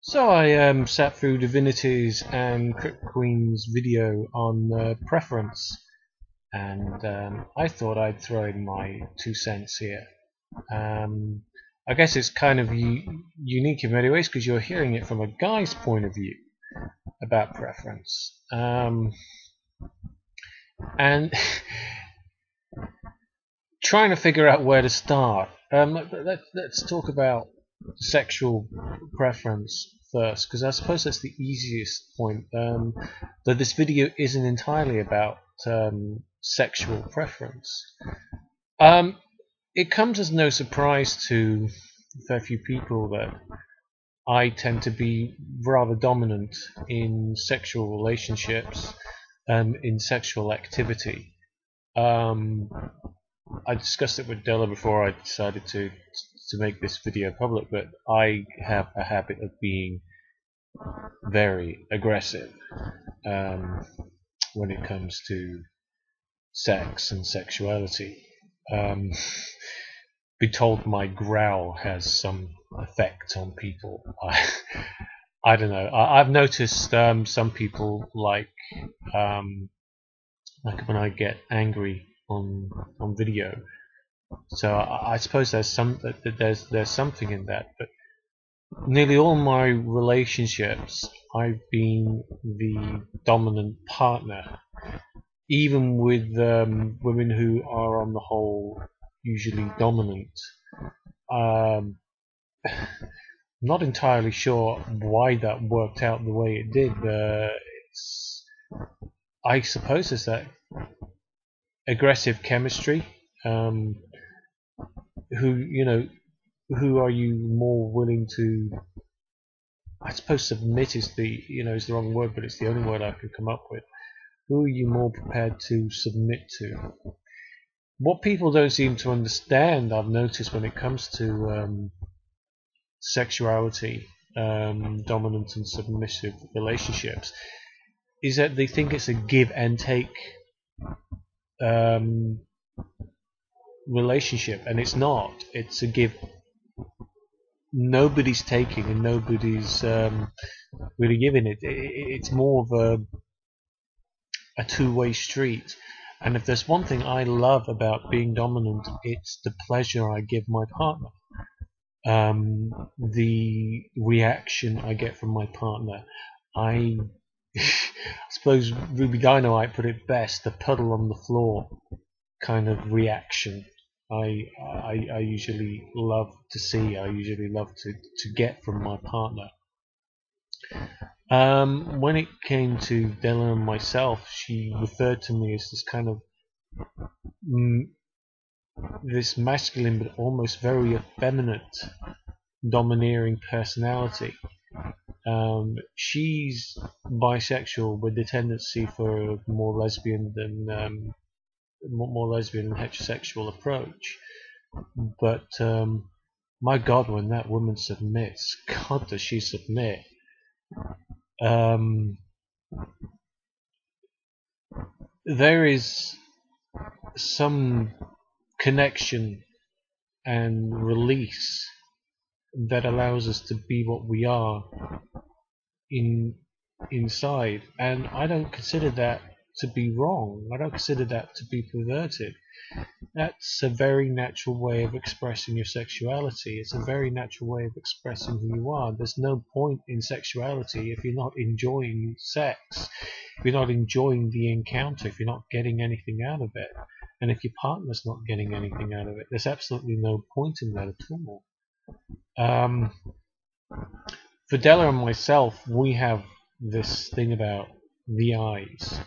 So I sat through Divinity's and Crypt Queen's video on preference, and I thought I'd throw in my 2 cents here. Um, I guess it's kind of unique in many ways because you're hearing it from a guy's point of view about preference, and trying to figure out where to start. Let's talk about sexual preference first, because I suppose that's the easiest point. Though this video isn't entirely about sexual preference. It comes as no surprise to a fair few people that I tend to be rather dominant in sexual relationships, in sexual activity. I discussed it with Della before I decided to make this video public, but I have a habit of being very aggressive when it comes to sex and sexuality. Be told my growl has some effect on people. I don't know. I've noticed some people like when I get angry on video. So I suppose there's something in that. But nearly all my relationships, I've been the dominant partner, even with women who are on the whole usually dominant. Not entirely sure why that worked out the way it did. I suppose it's that aggressive chemistry. Who are you more willing to? I suppose submit is is the wrong word, but it's the only word I could come up with. Who are you more prepared to submit to? What people don't seem to understand, I've noticed when it comes to sexuality, dominant and submissive relationships, is that they think it's a give and take relationship, and it's not. It's a give. Nobody's taking and nobody's really giving it. It's more of a two-way street. And if there's one thing I love about being dominant, it's the pleasure I give my partner. The reaction I get from my partner. I suppose Ruby Dynamite put it best, the puddle on the floor kind of reaction. I usually love to see, I usually love to get from my partner. When it came to Della and myself, she referred to me as this kind of this masculine but almost very effeminate, domineering personality. She's bisexual with the tendency for more lesbian than heterosexual approach. But my God, when that woman submits, God, does she submit? There is some connection and release that allows us to be what we are inside, and I don't consider that to be wrong. I don't consider that to be perverted. That's a very natural way of expressing your sexuality. It's a very natural way of expressing who you are. There's no point in sexuality if you're not enjoying sex, if you're not enjoying the encounter, if you're not getting anything out of it. And if your partner's not getting anything out of it, there's absolutely no point in that at all. For Della and myself, we have this thing about the eyes.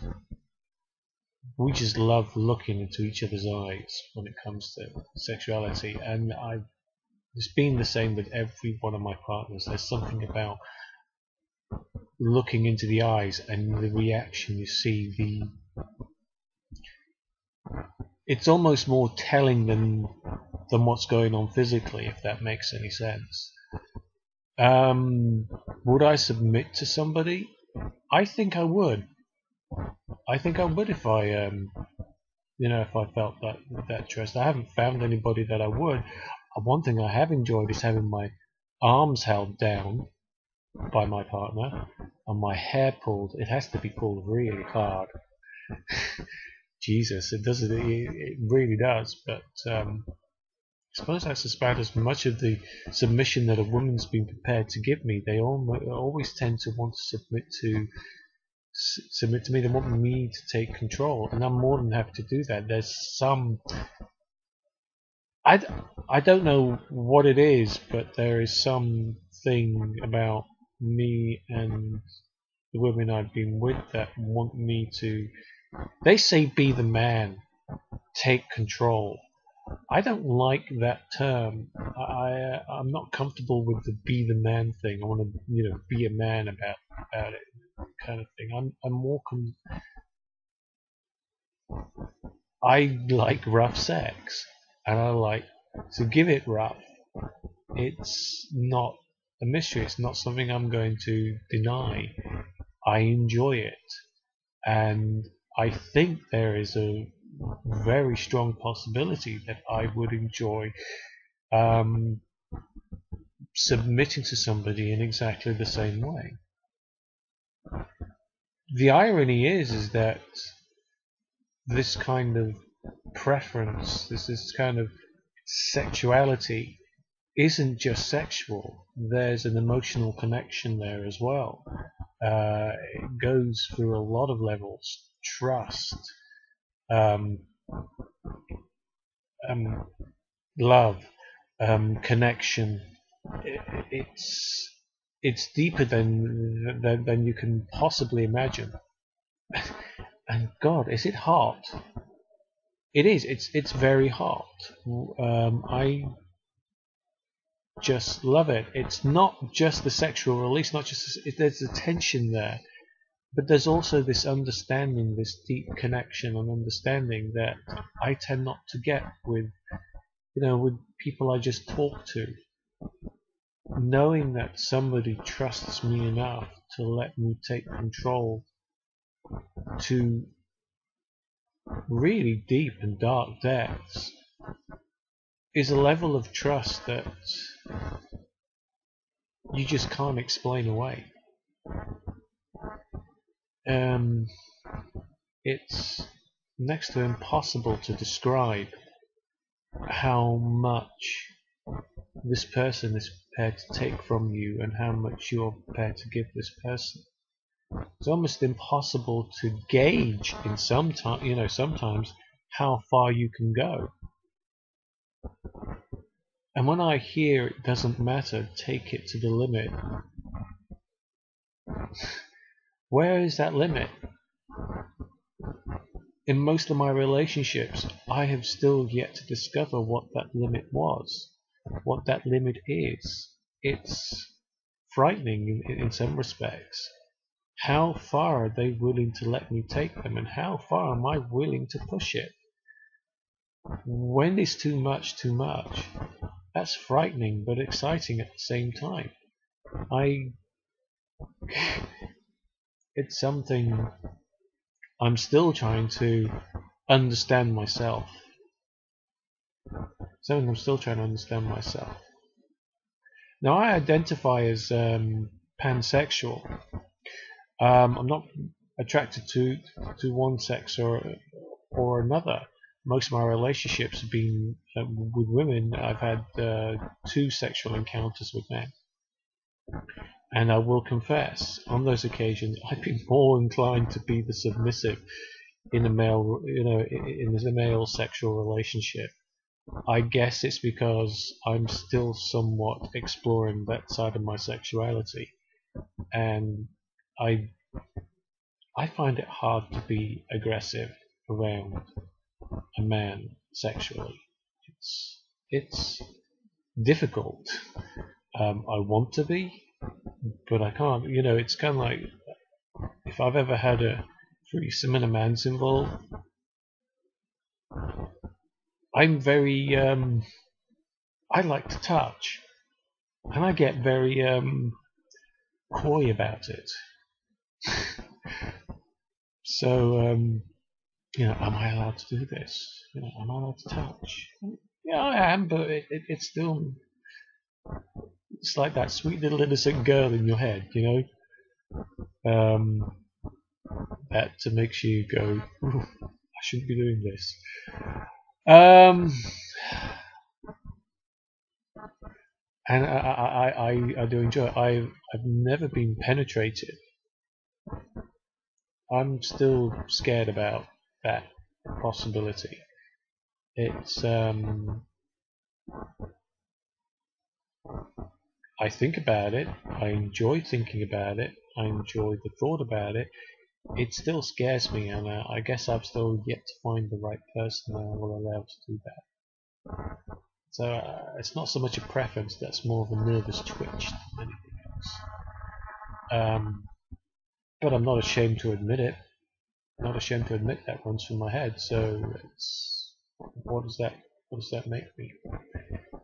We just love looking into each other's eyes when it comes to sexuality, and it's been the same with every one of my partners. There's something about looking into the eyes and the reaction you see. It's almost more telling than what's going on physically, if that makes any sense. Would I submit to somebody? I think I would. I think I would if I if I felt that trust. I haven't found anybody that I would. One thing I have enjoyed is having my arms held down by my partner, and my hair pulled. It has to be pulled really hard. Jesus, it does. It really does. But I suppose that's about as much of the submission that a woman's been prepared to give me. They always tend to want to submit to me. They want me to take control, and I'm more than happy to do that. There's some. I don't know what it is, but there is something about me and the women I've been with that want me to. They say be the man, take control. I don't like that term. I'm not comfortable with the be the man thing. I want to be a man about it kind of thing. I'm more I like rough sex, and I like to give it rough. It's not a mystery. It's not something I'm going to deny. I enjoy it, and I think there is a very strong possibility that I would enjoy submitting to somebody in exactly the same way. The irony is that this kind of preference, this kind of sexuality, isn't just sexual. There's an emotional connection there as well. It goes through a lot of levels: trust, um, love, connection. It's deeper than you can possibly imagine. And God, is it hot? It is. It's very hot. I just love it. It's not just the sexual release, not just there's the tension there, but there's also this understanding, this deep connection and understanding that I tend not to get with people I just talk to. Knowing that somebody trusts me enough to let me take control to really deep and dark depths is a level of trust that you just can't explain away. It's next to impossible to describe how much this person is prepared to take from you and how much you're prepared to give this person. It's almost impossible to gauge sometimes how far you can go. And when I hear it doesn't matter, take it to the limit, where is that limit? In most of my relationships, I have still yet to discover what that limit was, what that limit is. It's frightening in some respects. How far are they willing to let me take them, and how far am I willing to push it? When is too much too much? That's frightening but exciting at the same time. It's something I'm still trying to understand myself. Now I identify as pansexual. I'm not attracted to one sex or another. Most of my relationships have been with women. I've had 2 sexual encounters with men. And I will confess, on those occasions, I've been more inclined to be the submissive in a male sexual relationship. I guess it's because I'm still somewhat exploring that side of my sexuality, and I find it hard to be aggressive around a man sexually. It's difficult. I want to be, but I can't. It's kind of like if I've ever had a threesome and a man's involved, I'm very I like to touch, and I get very coy about it. So am I allowed to do this? Am I allowed to touch? Yeah, I am, but it's still It's like that sweet little innocent girl in your head, you know, that makes you go, "Ooh, I shouldn't be doing this." And I do enjoy it. I've never been penetrated. I'm still scared about that possibility. It's I think about it. I enjoy thinking about it. I enjoy the thought about it. It still scares me, and I guess I've still yet to find the right person that I will allow to do that. So it's not so much a preference, that's more of a nervous twitch than anything else. But I'm not ashamed to admit it. I'm not ashamed to admit that runs through my head. So what does that make me?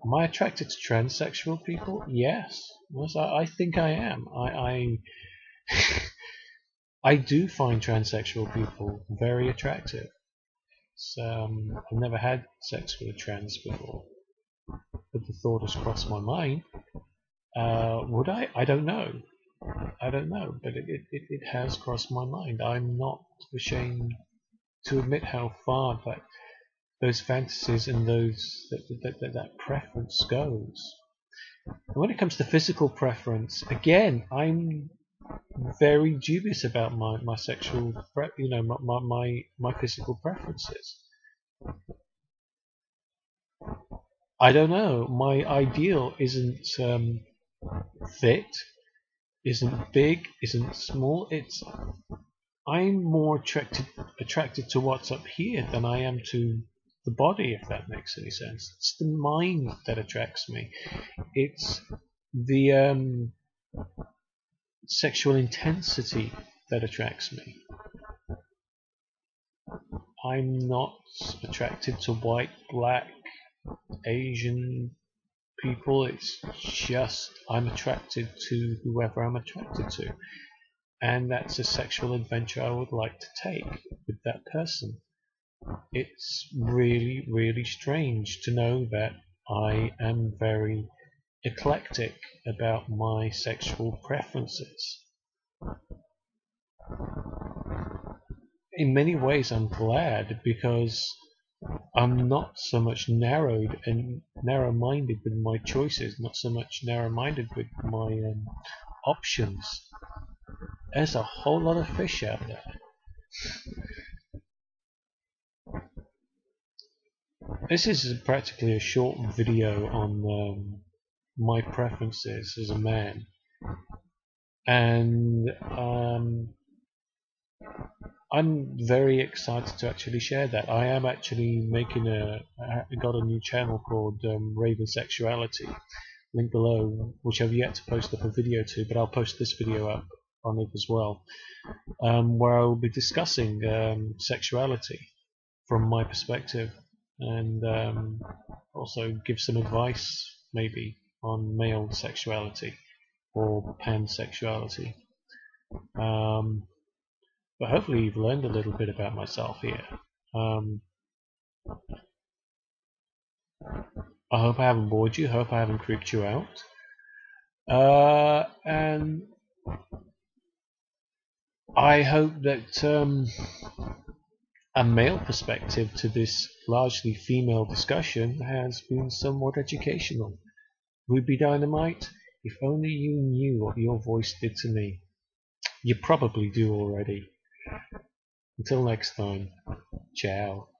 Am I attracted to transsexual people? Yes. Yes, I think I am. I do find transsexual people very attractive. I've never had sex with a trans before, but the thought has crossed my mind. Would I? I don't know. But it has crossed my mind. I'm not ashamed to admit how far those fantasies and that preference goes. And when it comes to physical preference, again, I'm very dubious about my sexual, my physical preferences. I don't know. My ideal isn't fit, isn't big, isn't small. I'm more attracted to what's up here than I am to the body, if that makes any sense. It's the mind that attracts me. It's the sexual intensity that attracts me. I'm not attracted to white, black, Asian people. It's just I'm attracted to whoever I'm attracted to. And that's a sexual adventure I would like to take with that person. It's really, really strange to know that I am very eclectic about my sexual preferences. In many ways I'm glad, because I'm not so much narrow-minded with my choices, not so much narrow-minded with my options. There's a whole lot of fish out there. This is practically a short video on my preferences as a man, and I'm very excited to actually share that. I am actually got a new channel called Raven Sexuality, link below, which I've yet to post up a video to, but I'll post this video up on it as well, where I will be discussing sexuality from my perspective, and also give some advice maybe on male sexuality or pansexuality. But hopefully you've learned a little bit about myself here. I hope I haven't bored you, hope I haven't creeped you out. And I hope that a male perspective to this largely female discussion has been somewhat educational. Ruby Dynamite, if only you knew what your voice did to me. You probably do already. Until next time, ciao.